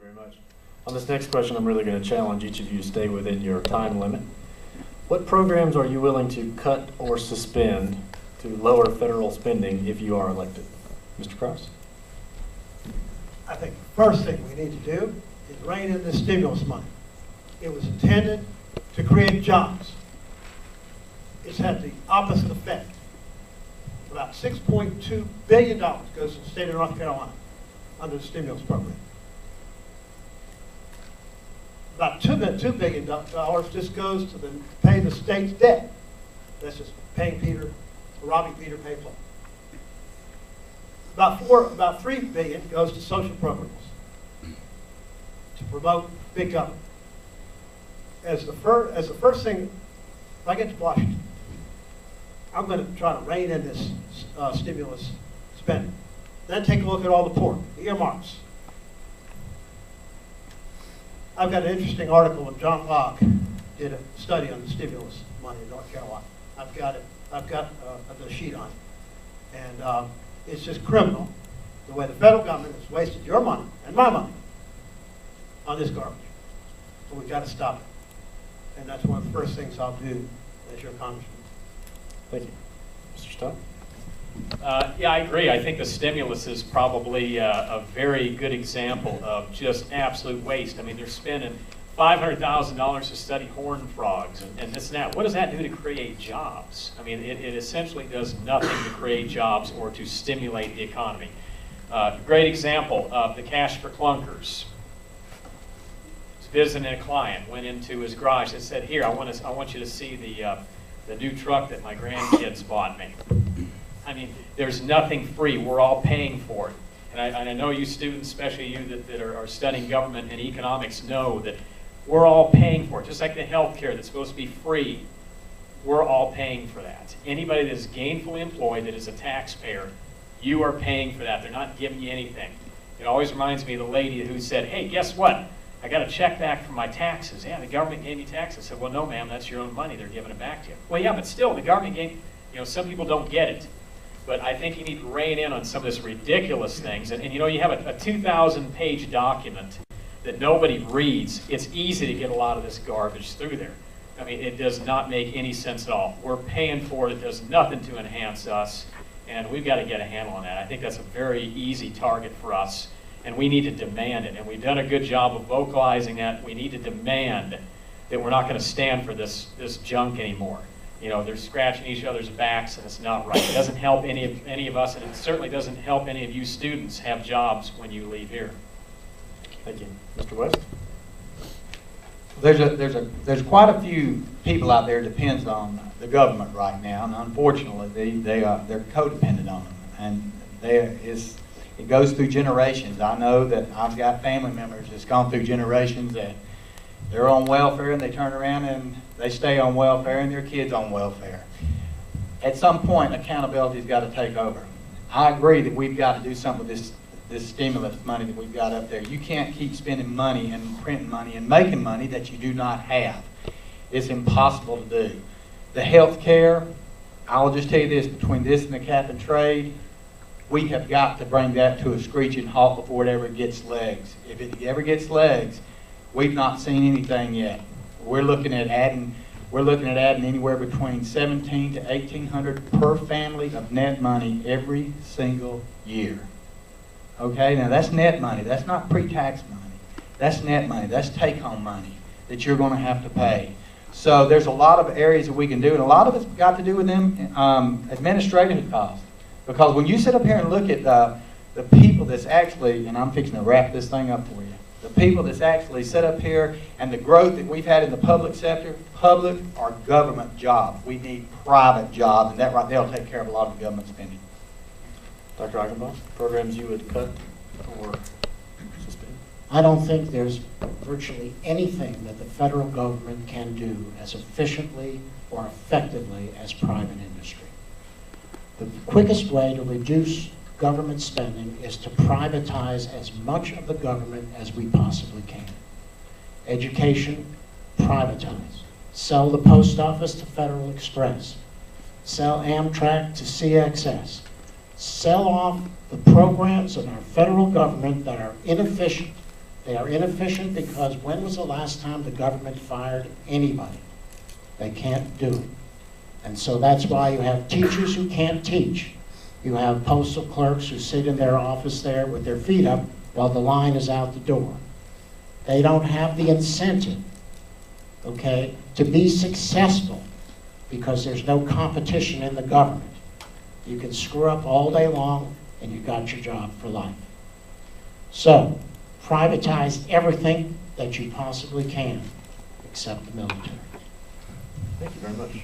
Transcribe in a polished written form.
very much. On this next question, I'm really going to challenge each of you to stay within your time limit. What programs are you willing to cut or suspend to lower federal spending if you are elected? Mr. Cross? I think the first thing we need to do is rein in the stimulus money. It was intended to create jobs. It's had the opposite effect. About $6.2 billion goes to the state of North Carolina under the stimulus program. About $2 billion just goes to pay the state's debt. That's just paying Peter, robbing Peter, pay Paul. About $3 billion goes to social programs to promote big government. As the first thing, if I get to Washington, I'm going to try to rein in this stimulus spending. Then take a look at all the poor, the earmarks. I've got an interesting article when John Locke did a study on the stimulus money in North Carolina. I've got the sheet on it. And it's just criminal the way the federal government has wasted your money and my money on this garbage. So we've got to stop it. And that's one of the first things I'll do as your congressman. Thank you. Mr. Stott? Yeah, I agree. I think the stimulus is probably a very good example of just absolute waste. I mean, they're spending $500,000 to study horned frogs and this and that. What does that do to create jobs? I mean, it essentially does nothing to create jobs or to stimulate the economy. Great example of the cash for clunkers. Visiting a client, went into his garage and said, "Here, I want you to see the new truck that my grandkids bought me." I mean, there's nothing free. We're all paying for it. And I know you students, especially you that are studying government and economics, know that we're all paying for it. Just like the health care that's supposed to be free, we're all paying for that. Anybody that is gainfully employed, that is a taxpayer, you are paying for that. They're not giving you anything. It always reminds me of the lady who said, "Hey, guess what? I got a check back from my taxes." "Yeah, the government gave me taxes." I said, "Well, no, ma'am, that's your own money. They're giving it back to you." "Well, yeah, but still, the government gave," some people don't get it. But I think you need to rein in on some of this ridiculous things. And you have a 2,000-page document that nobody reads. It's easy to get a lot of this garbage through there. I mean, it does not make any sense at all. We're paying for it. It does nothing to enhance us. And we've got to get a handle on that. I think that's a very easy target for us. And we need to demand it. And we've done a good job of vocalizing that. We need to demand that we're not going to stand for this junk anymore. They're scratching each other's backs, and it's not right. It doesn't help any of us, and it certainly doesn't help any of you students have jobs when you leave here. Thank you. Mr. West? There's quite a few people out there depends on the government right now, and unfortunately, they're codependent on them, and it goes through generations. I know that I've got family members that's gone through generations that they're on welfare and they turn around and they stay on welfare and their kids on welfare. At some point, accountability's got to take over. I agree that we've got to do something with this stimulus money that we've got up there. You can't keep spending money and printing money and making money that you do not have. It's impossible to do. The health care, I'll just tell you this, between this and the cap and trade, we have got to bring that to a screeching halt before it ever gets legs. If it ever gets legs, we've not seen anything yet. We're looking at adding anywhere between $1,700 to $1,800 per family of net money every single year. Okay, now that's net money. That's not pre-tax money. That's net money. That's take-home money that you're going to have to pay. So there's a lot of areas that we can do, and a lot of it's got to do with them administrative costs. Because when you sit up here and look at the people that's actually, and I'm fixing to wrap this thing up for you, the people that's actually set up here and the growth that we've had in the public sector, public or government jobs. We need private jobs, and that right there will take care of a lot of the government spending. Dr. Eichenbaum, programs you would cut or suspend? I don't think there's virtually anything that the federal government can do as efficiently or effectively as private industry. The quickest way to reduce government spending is to privatize as much of the government as we possibly can. Education, privatize. Sell the post office to Federal Express. Sell Amtrak to CXS. Sell off the programs in our federal government that are inefficient They are inefficient because when was the last time the government fired anybody? They can't do it. And so that's why you have teachers who can't teach. You have postal clerks who sit in their office there with their feet up while the line is out the door. They don't have the incentive, okay, to be successful because there's no competition in the government. You can screw up all day long and you got your job for life. So, privatize everything that you possibly can, except the military. Thank you very much.